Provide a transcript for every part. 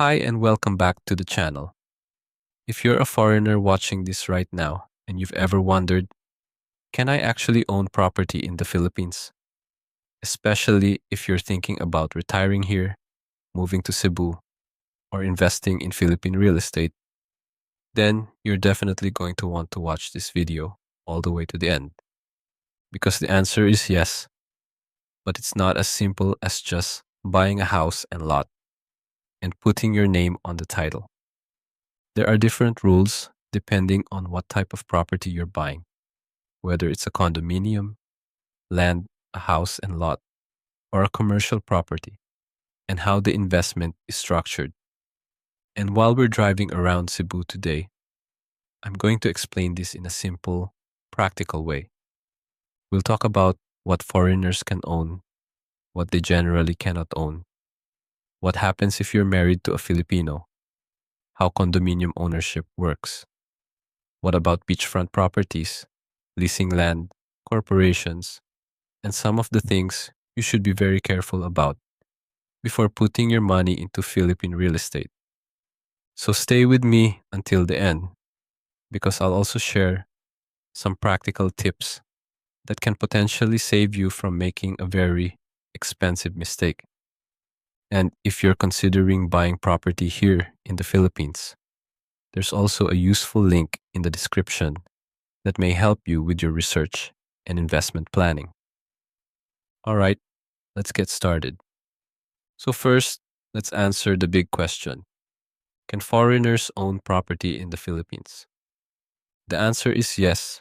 Hi and welcome back to the channel. If you're a foreigner watching this right now and you've ever wondered, can I actually own property in the Philippines? Especially if you're thinking about retiring here, moving to Cebu, or investing in Philippine real estate, then you're definitely going to want to watch this video all the way to the end. Because the answer is yes, but it's not as simple as just buying a house and lot and putting your name on the title. There are different rules depending on what type of property you're buying, whether it's a condominium, land, a house and lot, or a commercial property, and how the investment is structured. And while we're driving around Cebu today, I'm going to explain this in a simple, practical way. We'll talk about what foreigners can own, what they generally cannot own, what happens if you're married to a Filipino, how condominium ownership works, what about beachfront properties, leasing land, corporations, and some of the things you should be very careful about before putting your money into Philippine real estate. So stay with me until the end because I'll also share some practical tips that can potentially save you from making a very expensive mistake. And if you're considering buying property here in the Philippines, there's also a useful link in the description that may help you with your research and investment planning. All right, let's get started. So, first, let's answer the big question. Can foreigners own property in the Philippines? The answer is yes.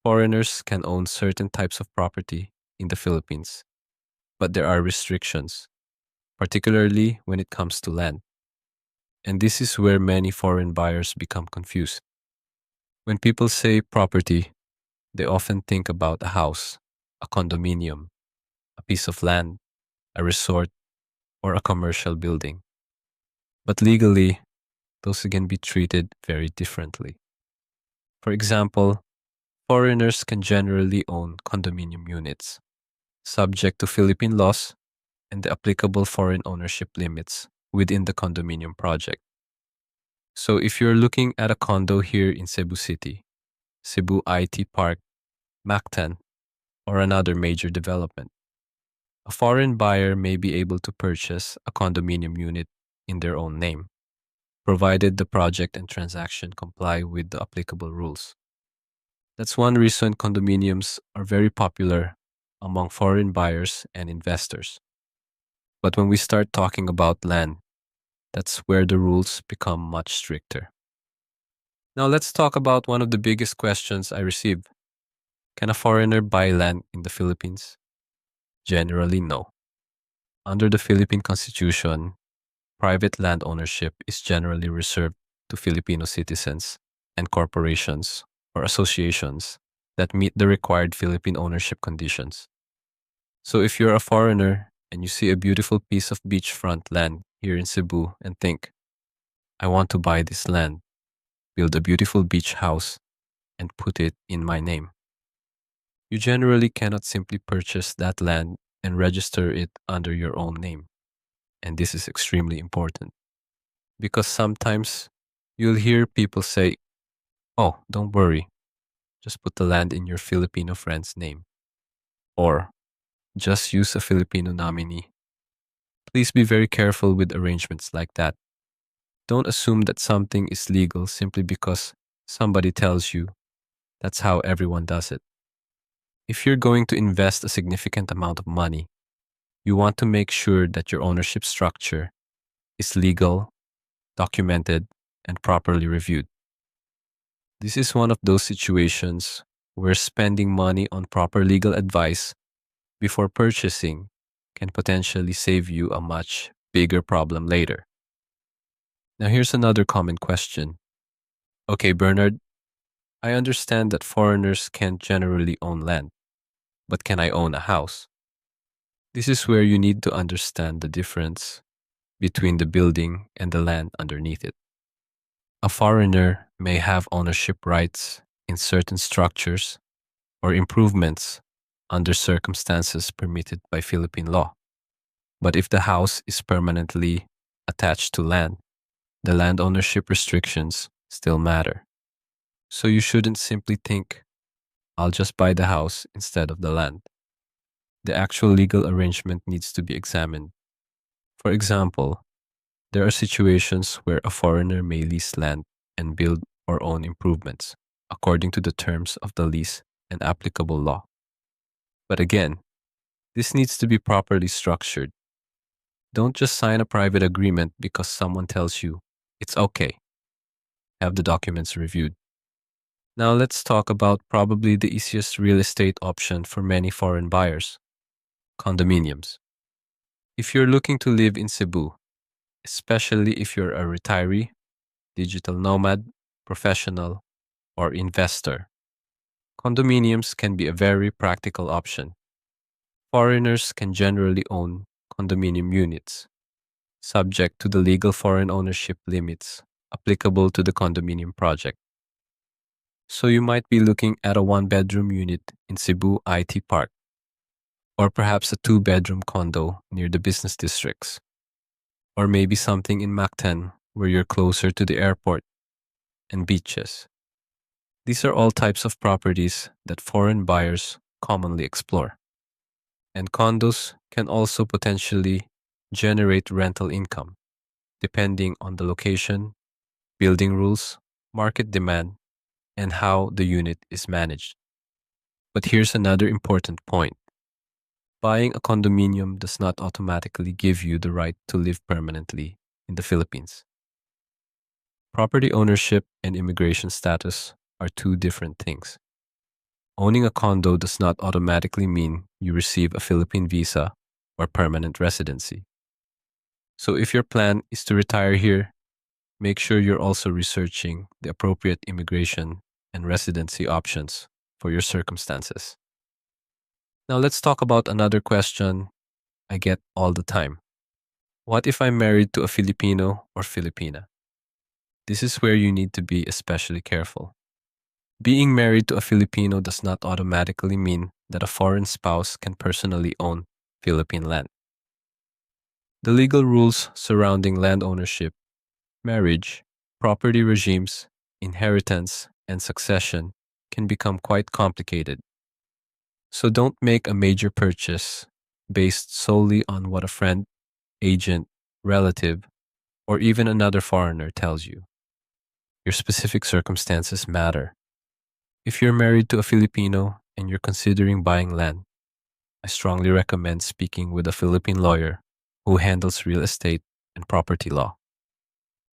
Foreigners can own certain types of property in the Philippines, but there are restrictions, particularly when it comes to land. And this is where many foreign buyers become confused. When people say property, they often think about a house, a condominium, a piece of land, a resort, or a commercial building. But legally, those can be treated very differently. For example, foreigners can generally own condominium units, subject to Philippine laws and the applicable foreign ownership limits within the condominium project. So if you're looking at a condo here in Cebu City, Cebu IT Park, Mactan, or another major development, a foreign buyer may be able to purchase a condominium unit in their own name, provided the project and transaction comply with the applicable rules. That's one reason condominiums are very popular among foreign buyers and investors. But when we start talking about land, that's where the rules become much stricter. Now let's talk about one of the biggest questions I receive. Can a foreigner buy land in the Philippines? Generally, no. Under the Philippine Constitution, private land ownership is generally reserved to Filipino citizens and corporations or associations that meet the required Philippine ownership conditions. So if you're a foreigner and you see a beautiful piece of beachfront land here in Cebu and think, I want to buy this land, build a beautiful beach house, and put it in my name, you generally cannot simply purchase that land and register it under your own name. And this is extremely important because sometimes you'll hear people say, oh, don't worry, just put the land in your Filipino friend's name. Or just use a Filipino nominee. Please be very careful with arrangements like that. Don't assume that something is legal simply because somebody tells you that's how everyone does it. If you're going to invest a significant amount of money, you want to make sure that your ownership structure is legal, documented, and properly reviewed. This is one of those situations where spending money on proper legal advice before purchasing can potentially save you a much bigger problem later. Now, here's another common question. Okay, Bernard, I understand that foreigners can't generally own land, but can I own a house? This is where you need to understand the difference between the building and the land underneath it. A foreigner may have ownership rights in certain structures or improvements under circumstances permitted by Philippine law. But if the house is permanently attached to land, the land ownership restrictions still matter. So you shouldn't simply think, I'll just buy the house instead of the land. The actual legal arrangement needs to be examined. For example, there are situations where a foreigner may lease land and build or own improvements according to the terms of the lease and applicable law. But again, this needs to be properly structured. Don't just sign a private agreement because someone tells you it's okay. Have the documents reviewed. Now let's talk about probably the easiest real estate option for many foreign buyers: condominiums. If you're looking to live in Cebu, especially if you're a retiree, digital nomad, professional, or investor, condominiums can be a very practical option. Foreigners can generally own condominium units, subject to the legal foreign ownership limits applicable to the condominium project. So you might be looking at a one-bedroom unit in Cebu IT Park, or perhaps a two-bedroom condo near the business districts, or maybe something in Mactan where you're closer to the airport and beaches. These are all types of properties that foreign buyers commonly explore. And condos can also potentially generate rental income, depending on the location, building rules, market demand, and how the unit is managed. But here's another important point: buying a condominium does not automatically give you the right to live permanently in the Philippines. Property ownership and immigration status are two different things. Owning a condo does not automatically mean you receive a Philippine visa or permanent residency. So if your plan is to retire here, make sure you're also researching the appropriate immigration and residency options for your circumstances. Now let's talk about another question I get all the time. What if I'm married to a Filipino or Filipina? This is where you need to be especially careful. Being married to a Filipino does not automatically mean that a foreign spouse can personally own Philippine land. The legal rules surrounding land ownership, marriage, property regimes, inheritance, and succession can become quite complicated. So don't make a major purchase based solely on what a friend, agent, relative, or even another foreigner tells you. Your specific circumstances matter. If you're married to a Filipino and you're considering buying land, I strongly recommend speaking with a Philippine lawyer who handles real estate and property law.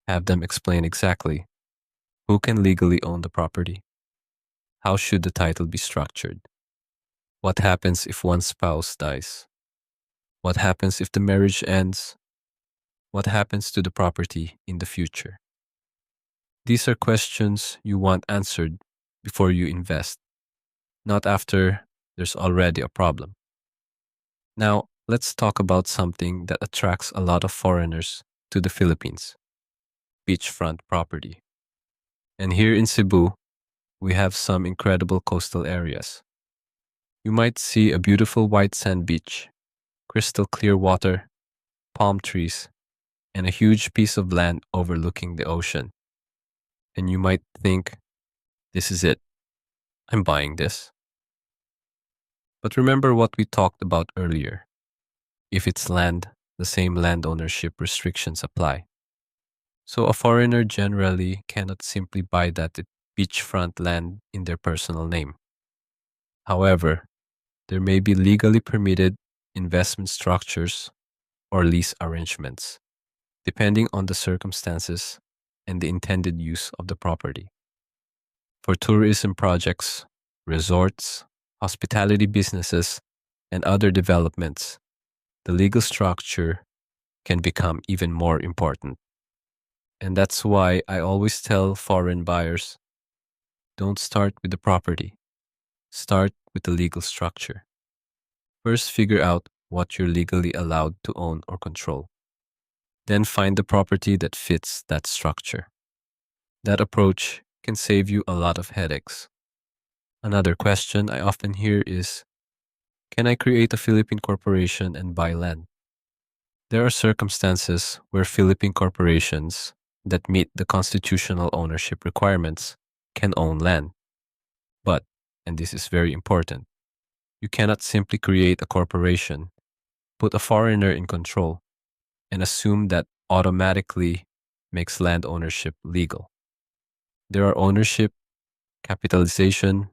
Have them explain exactly who can legally own the property, how should the title be structured, what happens if one spouse dies, what happens if the marriage ends, what happens to the property in the future. These are questions you want answered before you invest, not after there's already a problem. Now, let's talk about something that attracts a lot of foreigners to the Philippines: beachfront property. And here in Cebu, we have some incredible coastal areas. You might see a beautiful white sand beach, crystal clear water, palm trees, and a huge piece of land overlooking the ocean. And you might think, this is it, I'm buying this. But remember what we talked about earlier. If it's land, the same land ownership restrictions apply. So a foreigner generally cannot simply buy that beachfront land in their personal name. However, there may be legally permitted investment structures or lease arrangements, depending on the circumstances and the intended use of the property. For tourism projects, resorts, hospitality businesses, and other developments, the legal structure can become even more important. And that's why I always tell foreign buyers, don't start with the property, start with the legal structure. First, figure out what you're legally allowed to own or control. Then find the property that fits that structure. That approach can save you a lot of headaches. Another question I often hear is, can I create a Philippine corporation and buy land? There are circumstances where Philippine corporations that meet the constitutional ownership requirements can own land. But, and this is very important, you cannot simply create a corporation, put a foreigner in control, and assume that automatically makes land ownership legal. There are ownership, capitalization,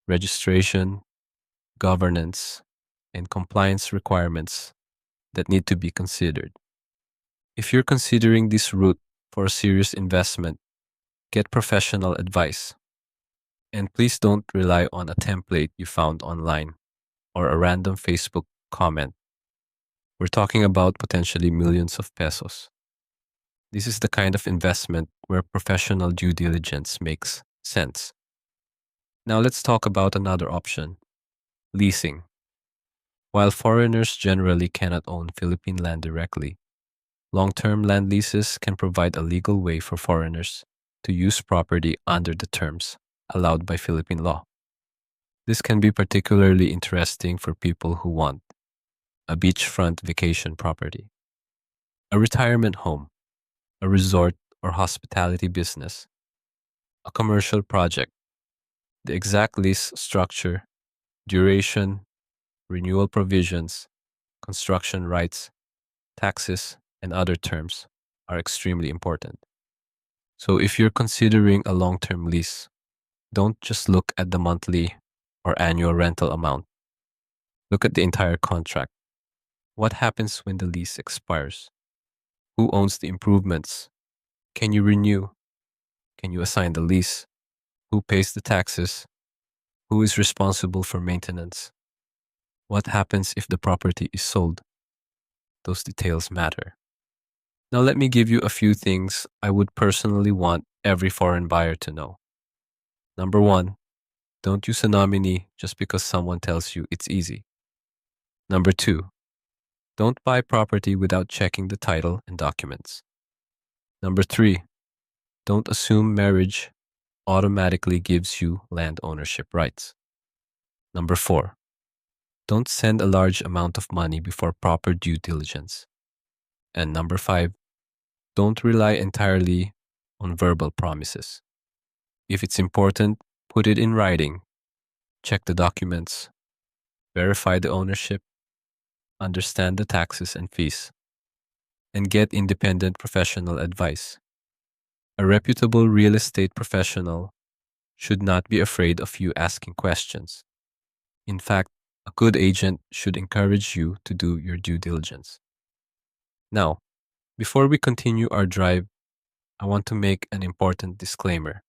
registration, governance, and compliance requirements that need to be considered. If you're considering this route for a serious investment, get professional advice. And please don't rely on a template you found online or a random Facebook comment. We're talking about potentially millions of pesos. This is the kind of investment where professional due diligence makes sense. Now let's talk about another option, leasing. While foreigners generally cannot own Philippine land directly, long-term land leases can provide a legal way for foreigners to use property under the terms allowed by Philippine law. This can be particularly interesting for people who want a beachfront vacation property, a retirement home, a resort or hospitality business, a commercial project. The exact lease structure, duration, renewal provisions, construction rights, taxes, and other terms are extremely important. So if you're considering a long-term lease, don't just look at the monthly or annual rental amount. Look at the entire contract. What happens when the lease expires? Who owns the improvements? Can you renew? Can you assign the lease? Who pays the taxes? Who is responsible for maintenance? What happens if the property is sold? Those details matter. Now, let me give you a few things I would personally want every foreign buyer to know. Number one, don't use a nominee just because someone tells you it's easy. Number two, don't buy property without checking the title and documents. Number three, don't assume marriage automatically gives you land ownership rights. Number four, don't send a large amount of money before proper due diligence. And number five, don't rely entirely on verbal promises. If it's important, put it in writing, check the documents, verify the ownership, understand the taxes and fees, and get independent professional advice. A reputable real estate professional should not be afraid of you asking questions. In fact, a good agent should encourage you to do your due diligence. Now, before we continue our drive, I want to make an important disclaimer.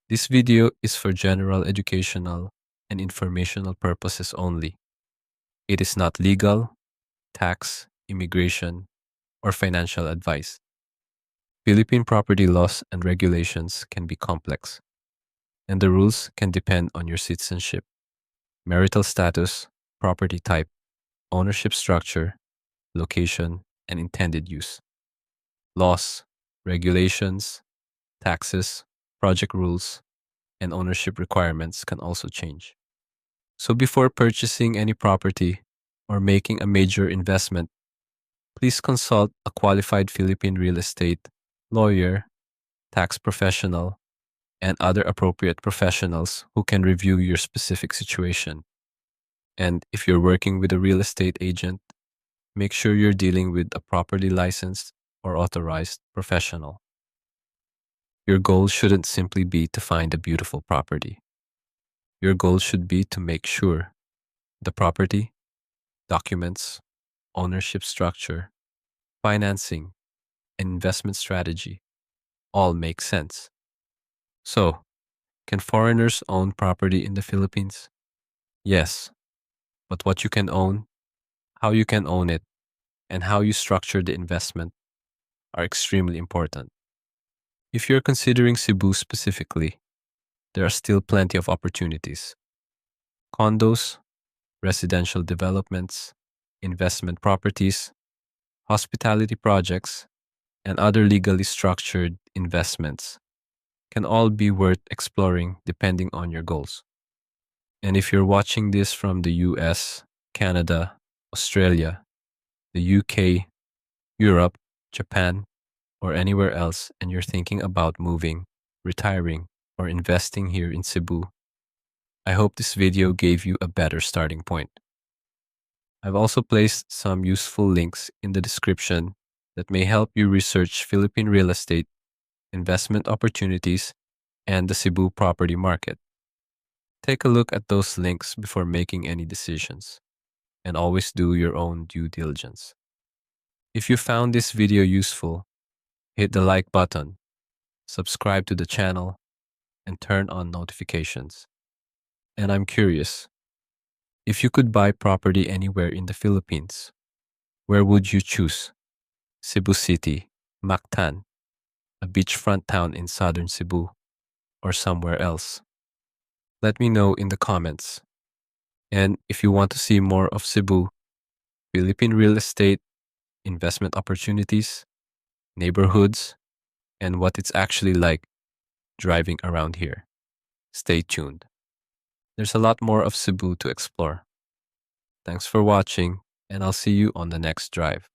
This video is for general educational and informational purposes only. It is not legal, tax, immigration, or financial advice. Philippine property laws and regulations can be complex, and the rules can depend on your citizenship, marital status, property type, ownership structure, location, and intended use. Laws, regulations, taxes, project rules, and ownership requirements can also change. So before purchasing any property or making a major investment, please consult a qualified Philippine real estate lawyer, tax professional, and other appropriate professionals who can review your specific situation. And if you're working with a real estate agent, make sure you're dealing with a properly licensed or authorized professional. Your goal shouldn't simply be to find a beautiful property. Your goal should be to make sure the property, documents, ownership structure, financing, and investment strategy all make sense. So, can foreigners own property in the Philippines? Yes, but what you can own, how you can own it, and how you structure the investment are extremely important. If you're considering Cebu specifically, there are still plenty of opportunities. Condos, residential developments, investment properties, hospitality projects, and other legally structured investments can all be worth exploring depending on your goals. And if you're watching this from the US, Canada, Australia, the UK, Europe, Japan, or anywhere else, and you're thinking about moving, retiring, or investing here in Cebu, I hope this video gave you a better starting point. I've also placed some useful links in the description that may help you research Philippine real estate, investment opportunities, and the Cebu property market. Take a look at those links before making any decisions, and always do your own due diligence. If you found this video useful, hit the like button, subscribe to the channel, and turn on notifications. And I'm curious, if you could buy property anywhere in the Philippines, where would you choose? Cebu City, Mactan, a beachfront town in southern Cebu, or somewhere else? Let me know in the comments. And if you want to see more of Cebu, Philippine real estate, investment opportunities, neighborhoods, and what it's actually like driving around here, stay tuned. There's a lot more of Cebu to explore. Thanks for watching, and I'll see you on the next drive.